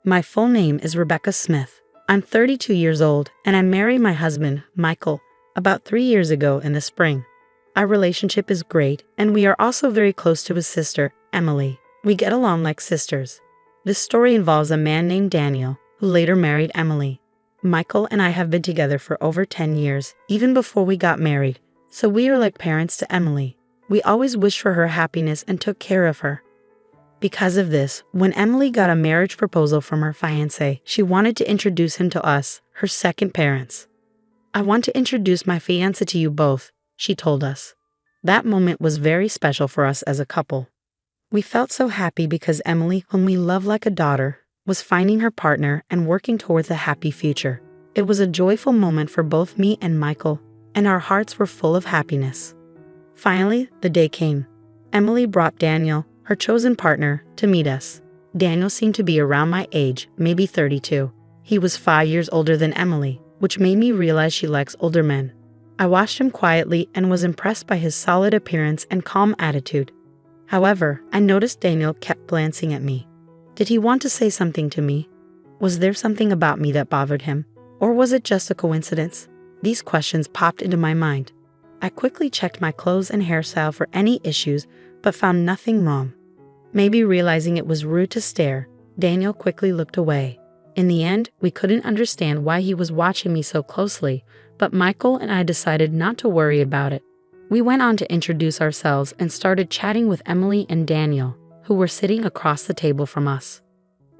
My full name is Rebecca Smith. I'm 32 years old, and I married my husband, Michael, about 3 years ago in the spring. Our relationship is great, and we are also very close to his sister, Emily. We get along like sisters. This story involves a man named Daniel, who later married Emily. Michael and I have been together for over 10 years, even before we got married, so we are like parents to Emily. We always wished for her happiness and took care of her. Because of this, when Emily got a marriage proposal from her fiancé, she wanted to introduce him to us, her second parents. "I want to introduce my fiancé to you both," she told us. That moment was very special for us as a couple. We felt so happy because Emily, whom we love like a daughter, was finding her partner and working towards a happy future. It was a joyful moment for both me and Michael, and our hearts were full of happiness. Finally, the day came. Emily brought Daniel, her chosen partner, to meet us. Daniel seemed to be around my age, maybe 32. He was 5 years older than Emily, which made me realize she likes older men. I watched him quietly and was impressed by his solid appearance and calm attitude. However, I noticed Daniel kept glancing at me. Did he want to say something to me? Was there something about me that bothered him? Or was it just a coincidence? These questions popped into my mind. I quickly checked my clothes and hairstyle for any issues, but found nothing wrong. Maybe realizing it was rude to stare, Daniel quickly looked away. In the end, we couldn't understand why he was watching me so closely, but Michael and I decided not to worry about it. We went on to introduce ourselves and started chatting with Emily and Daniel, who were sitting across the table from us.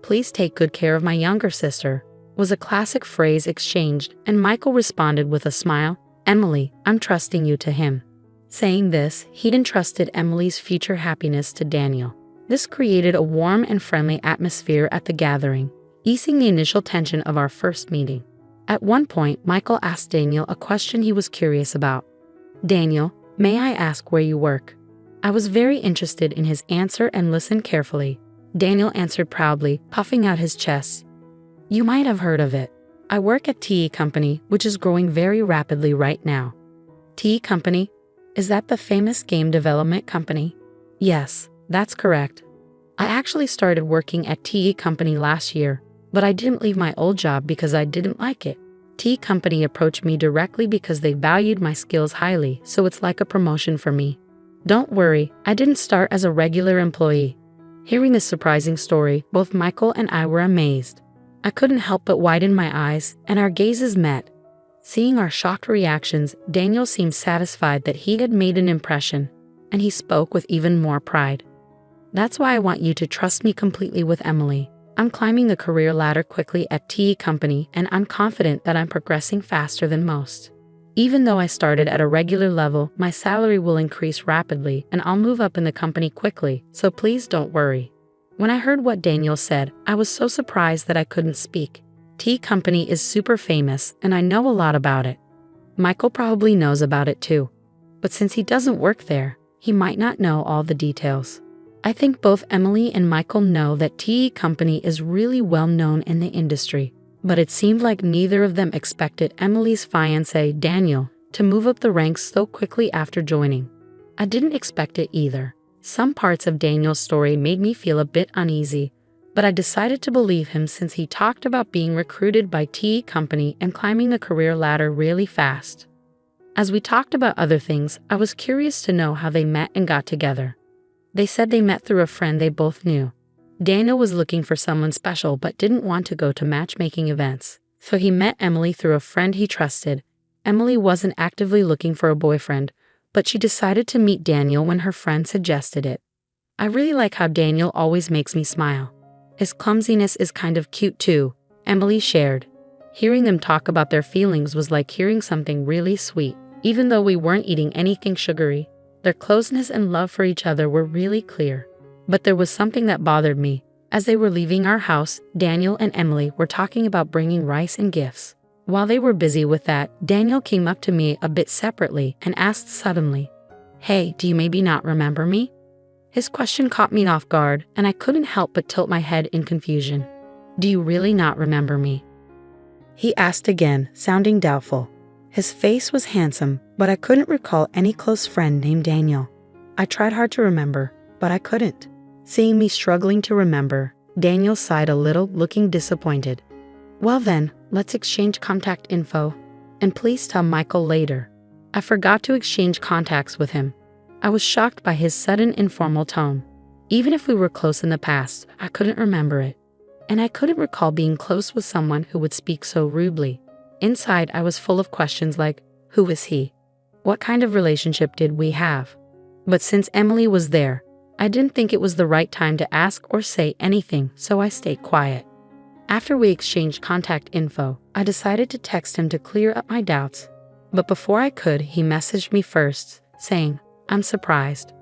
"Please take good care of my younger sister," was a classic phrase exchanged, and Michael responded with a smile, "Emily, I'm trusting you to him." Saying this, he'd entrusted Emily's future happiness to Daniel. This created a warm and friendly atmosphere at the gathering, easing the initial tension of our first meeting. At one point, Michael asked Daniel a question he was curious about. "Daniel, may I ask where you work?" I was very interested in his answer and listened carefully. Daniel answered proudly, puffing out his chest. "You might have heard of it. I work at TE Company, which is growing very rapidly right now." "TE Company? Is that the famous game development company?" "Yes, that's correct. I actually started working at TE Company last year, but I didn't leave my old job because I didn't like it. TE Company approached me directly because they valued my skills highly, so it's like a promotion for me. Don't worry, I didn't start as a regular employee." Hearing this surprising story, both Michael and I were amazed. I couldn't help but widen my eyes, and our gazes met. Seeing our shocked reactions, Daniel seemed satisfied that he had made an impression, and he spoke with even more pride. "That's why I want you to trust me completely with Emily. I'm climbing the career ladder quickly at TE Company, and I'm confident that I'm progressing faster than most. Even though I started at a regular level, my salary will increase rapidly, and I'll move up in the company quickly, so please don't worry." When I heard what Daniel said, I was so surprised that I couldn't speak. TE Company is super famous, and I know a lot about it. Michael probably knows about it too. But since he doesn't work there, he might not know all the details. I think both Emily and Michael know that TE Company is really well known in the industry, but it seemed like neither of them expected Emily's fiancé, Daniel, to move up the ranks so quickly after joining. I didn't expect it either. Some parts of Daniel's story made me feel a bit uneasy, but I decided to believe him since he talked about being recruited by TE Company and climbing the career ladder really fast. As we talked about other things, I was curious to know how they met and got together. They said they met through a friend they both knew. Daniel was looking for someone special but didn't want to go to matchmaking events, so he met Emily through a friend he trusted. Emily wasn't actively looking for a boyfriend, but she decided to meet Daniel when her friend suggested it. I really like how Daniel always makes me smile. His clumsiness is kind of cute too, Emily shared. Hearing them talk about their feelings was like hearing something really sweet, even though we weren't eating anything sugary. Their closeness and love for each other were really clear. But there was something that bothered me. As they were leaving our house, Daniel and Emily were talking about bringing rice and gifts. While they were busy with that, Daniel came up to me a bit separately and asked suddenly, "Hey, do you maybe not remember me?" His question caught me off guard, and I couldn't help but tilt my head in confusion. "Do you really not remember me?" he asked again, sounding doubtful. His face was handsome, but I couldn't recall any close friend named Daniel. I tried hard to remember, but I couldn't. Seeing me struggling to remember, Daniel sighed a little, looking disappointed. Well then, let's exchange contact info. And please tell Michael later. I forgot to exchange contacts with him. I was shocked by his sudden informal tone. Even if we were close in the past, I couldn't remember it. And I couldn't recall being close with someone who would speak so rudely. Inside, I was full of questions like, who is he? What kind of relationship did we have? But since Emily was there, I didn't think it was the right time to ask or say anything, so I stayed quiet. After we exchanged contact info, I decided to text him to clear up my doubts. But before I could, he messaged me first, saying, I'm surprised.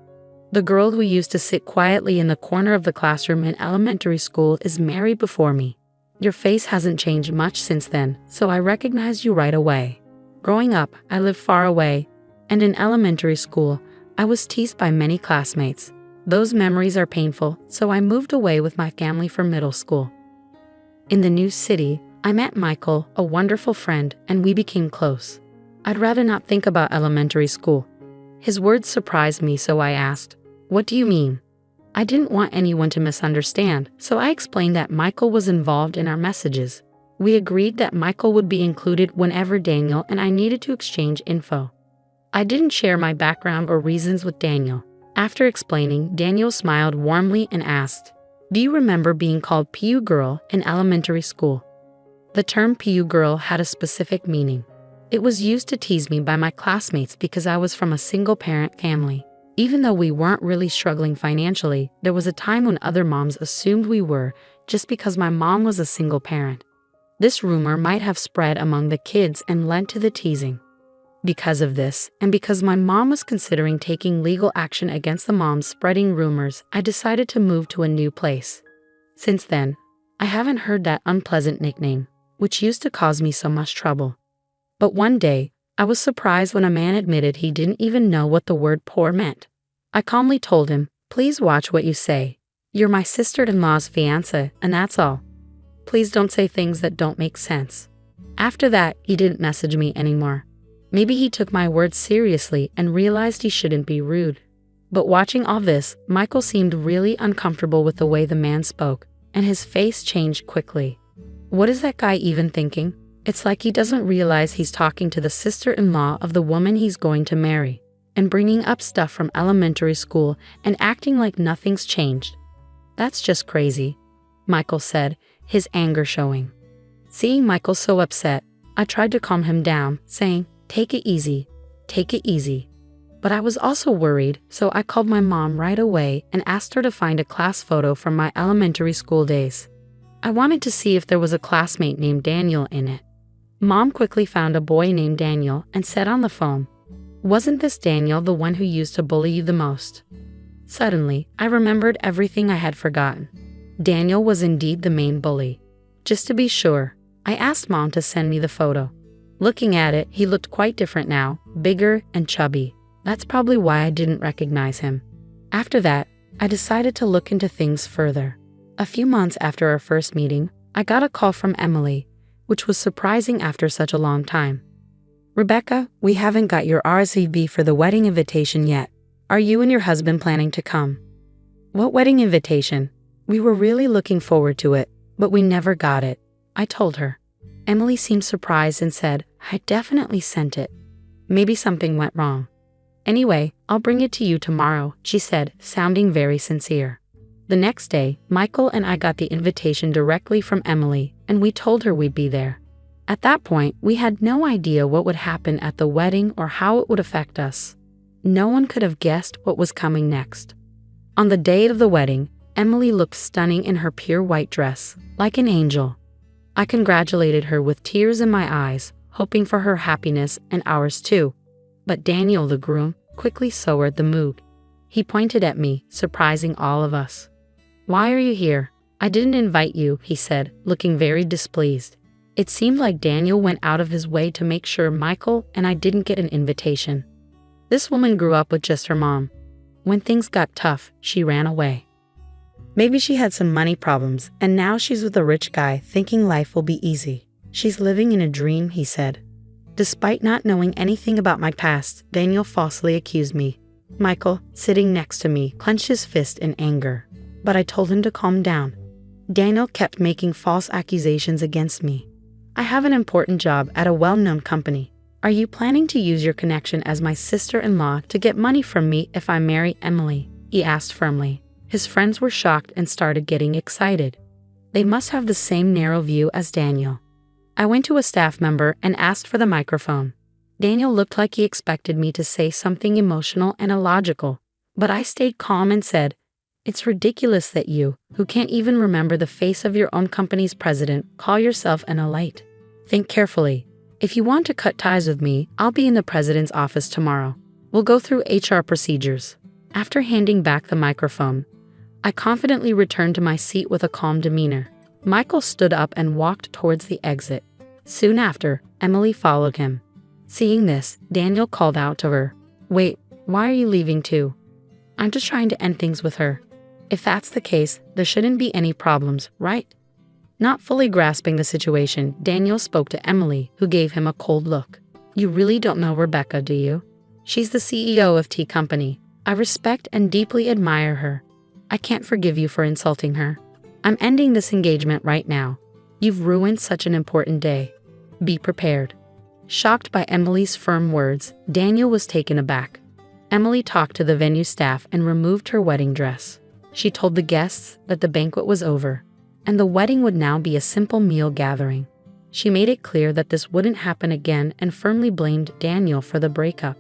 The girl who used to sit quietly in the corner of the classroom in elementary school is married before me. Your face hasn't changed much since then, so I recognized you right away. Growing up, I lived far away, and in elementary school, I was teased by many classmates. Those memories are painful, so I moved away with my family for middle school. In the new city, I met Michael, a wonderful friend, and we became close. I'd rather not think about elementary school. His words surprised me, so I asked, what do you mean? I didn't want anyone to misunderstand, so I explained that Michael was involved in our messages. We agreed that Michael would be included whenever Daniel and I needed to exchange info. I didn't share my background or reasons with Daniel. After explaining, Daniel smiled warmly and asked, do you remember being called PU girl in elementary school? The term PU girl had a specific meaning. It was used to tease me by my classmates because I was from a single-parent family. Even though we weren't really struggling financially, there was a time when other moms assumed we were just because my mom was a single parent. This rumor might have spread among the kids and led to the teasing. Because of this, and because my mom was considering taking legal action against the moms spreading rumors, I decided to move to a new place. Since then, I haven't heard that unpleasant nickname, which used to cause me so much trouble. But one day, I was surprised when a man admitted he didn't even know what the word poor meant. I calmly told him, please watch what you say. You're my sister-in-law's fiancé, and that's all. Please don't say things that don't make sense. After that, he didn't message me anymore. Maybe he took my words seriously and realized he shouldn't be rude. But watching all this, Michael seemed really uncomfortable with the way the man spoke, and his face changed quickly. What is that guy even thinking? It's like he doesn't realize he's talking to the sister-in-law of the woman he's going to marry, and bringing up stuff from elementary school and acting like nothing's changed. That's just crazy, Michael said, his anger showing. Seeing Michael so upset, I tried to calm him down, saying, take it easy, take it easy. But I was also worried, so I called my mom right away and asked her to find a class photo from my elementary school days. I wanted to see if there was a classmate named Daniel in it. Mom quickly found a boy named Daniel and said on the phone, wasn't this Daniel the one who used to bully you the most? Suddenly, I remembered everything I had forgotten. Daniel was indeed the main bully. Just to be sure, I asked Mom to send me the photo. Looking at it, he looked quite different now, bigger and chubby. That's probably why I didn't recognize him. After that, I decided to look into things further. A few months after our first meeting, I got a call from Emily, which was surprising after such a long time. Rebecca, we haven't got your RSVP for the wedding invitation yet. Are you and your husband planning to come? What wedding invitation? We were really looking forward to it, but we never got it, I told her. Emily seemed surprised and said, I definitely sent it. Maybe something went wrong. Anyway, I'll bring it to you tomorrow, she said, sounding very sincere. The next day, Michael and I got the invitation directly from Emily, and we told her we'd be there. At that point, we had no idea what would happen at the wedding or how it would affect us. No one could have guessed what was coming next. On the day of the wedding, Emily looked stunning in her pure white dress, like an angel. I congratulated her with tears in my eyes, hoping for her happiness and ours too. But Daniel, the groom, quickly soured the mood. He pointed at me, surprising all of us. Why are you here? I didn't invite you, he said, looking very displeased. It seemed like Daniel went out of his way to make sure Michael and I didn't get an invitation. This woman grew up with just her mom. When things got tough, she ran away. Maybe she had some money problems, and now she's with a rich guy thinking life will be easy. She's living in a dream, he said. Despite not knowing anything about my past, Daniel falsely accused me. Michael, sitting next to me, clenched his fist in anger. But I told him to calm down. Daniel kept making false accusations against me. I have an important job at a well-known company. Are you planning to use your connection as my sister-in-law to get money from me if I marry Emily? He asked firmly. His friends were shocked and started getting excited. They must have the same narrow view as Daniel. I went to a staff member and asked for the microphone. Daniel looked like he expected me to say something emotional and illogical, but I stayed calm and said, "It's ridiculous that you, who can't even remember the face of your own company's president, call yourself an elite. Think carefully. If you want to cut ties with me, I'll be in the president's office tomorrow. We'll go through HR procedures." After handing back the microphone, I confidently returned to my seat with a calm demeanor. Michael stood up and walked towards the exit. Soon after, Emily followed him. Seeing this, Daniel called out to her, "Wait, why are you leaving too?" "I'm just trying to end things with her." "If that's the case, there shouldn't be any problems, right?" Not fully grasping the situation, Daniel spoke to Emily, who gave him a cold look. "You really don't know Rebecca, do you? She's the CEO of T Company. I respect and deeply admire her. I can't forgive you for insulting her. I'm ending this engagement right now. You've ruined such an important day. Be prepared." Shocked by Emily's firm words, Daniel was taken aback. Emily talked to the venue staff and removed her wedding dress. She told the guests that the banquet was over, and the wedding would now be a simple meal gathering. She made it clear that this wouldn't happen again and firmly blamed Daniel for the breakup.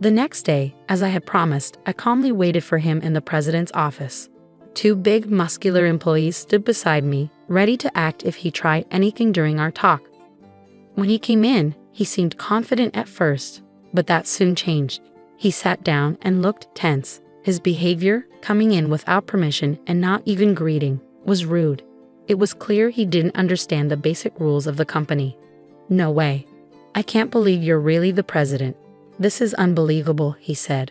The next day, as I had promised, I calmly waited for him in the president's office. Two big, muscular employees stood beside me, ready to act if he tried anything during our talk. When he came in, he seemed confident at first, but that soon changed. He sat down and looked tense. His behavior, coming in without permission and not even greeting, was rude. It was clear he didn't understand the basic rules of the company. "No way. I can't believe you're really the president. This is unbelievable," he said.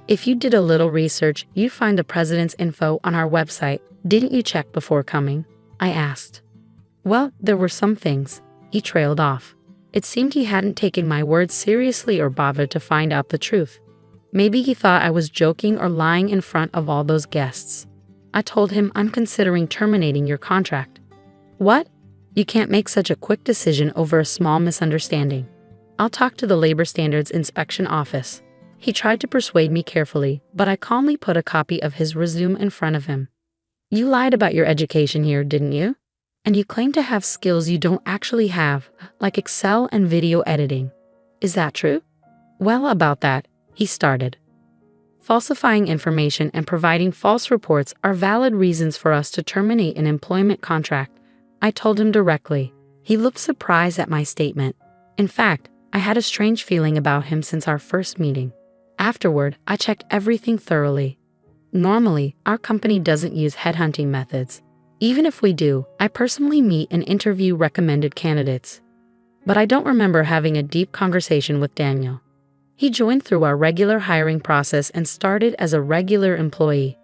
"If you did a little research, you'd find the president's info on our website. Didn't you check before coming?" I asked. "Well, there were some things." He trailed off. It seemed he hadn't taken my words seriously or bothered to find out the truth. Maybe he thought I was joking or lying in front of all those guests. I told him, "I'm considering terminating your contract." "What? You can't make such a quick decision over a small misunderstanding. I'll talk to the Labor Standards Inspection Office." He tried to persuade me carefully, but I calmly put a copy of his resume in front of him. "You lied about your education here, didn't you? And you claim to have skills you don't actually have, like Excel and video editing. Is that true?" "Well, about that," he started. "Falsifying information and providing false reports are valid reasons for us to terminate an employment contract," I told him directly. He looked surprised at my statement. In fact, I had a strange feeling about him since our first meeting. Afterward, I checked everything thoroughly. Normally, our company doesn't use headhunting methods. Even if we do, I personally meet and interview recommended candidates. But I don't remember having a deep conversation with Daniel. He joined through our regular hiring process and started as a regular employee.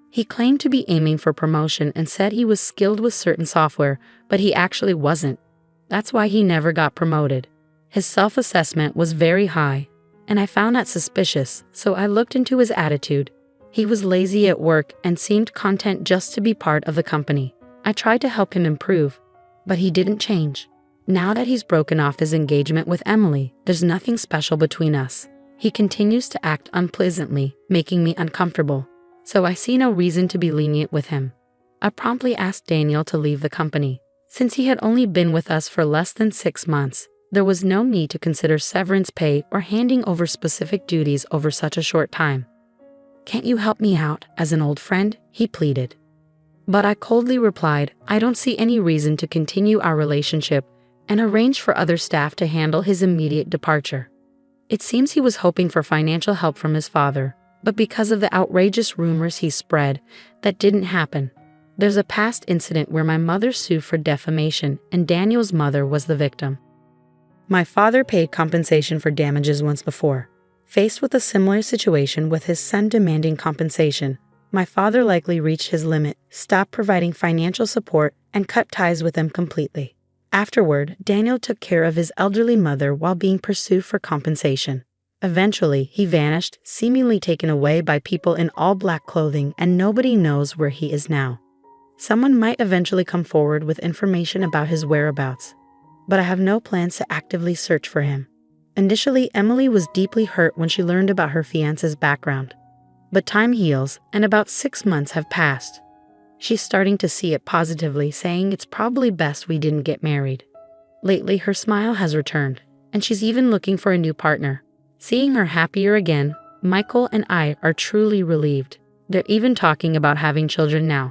He claimed to be aiming for promotion and said he was skilled with certain software, but he actually wasn't. That's why he never got promoted. His self-assessment was very high, and I found that suspicious, so I looked into his attitude. He was lazy at work and seemed content just to be part of the company. I tried to help him improve, but he didn't change. Now that he's broken off his engagement with Emily, there's nothing special between us. He continues to act unpleasantly, making me uncomfortable, so I see no reason to be lenient with him. I promptly asked Daniel to leave the company. Since he had only been with us for less than 6 months, there was no need to consider severance pay or handing over specific duties over such a short time. "Can't you help me out, as an old friend?" he pleaded. But I coldly replied, "I don't see any reason to continue our relationship," and arranged for other staff to handle his immediate departure. It seems he was hoping for financial help from his father, but because of the outrageous rumors he spread, that didn't happen. There's a past incident where my mother sued for defamation, and Daniel's mother was the victim. My father paid compensation for damages once before. Faced with a similar situation with his son demanding compensation, my father likely reached his limit, stopped providing financial support, and cut ties with him completely. Afterward, Daniel took care of his elderly mother while being pursued for compensation. Eventually, he vanished, seemingly taken away by people in all black clothing, and nobody knows where he is now. Someone might eventually come forward with information about his whereabouts, but I have no plans to actively search for him. Initially, Emily was deeply hurt when she learned about her fiancé's background. But time heals, and about 6 months have passed. She's starting to see it positively, saying it's probably best we didn't get married. Lately, her smile has returned, and she's even looking for a new partner. Seeing her happier again, Michael and I are truly relieved. They're even talking about having children now.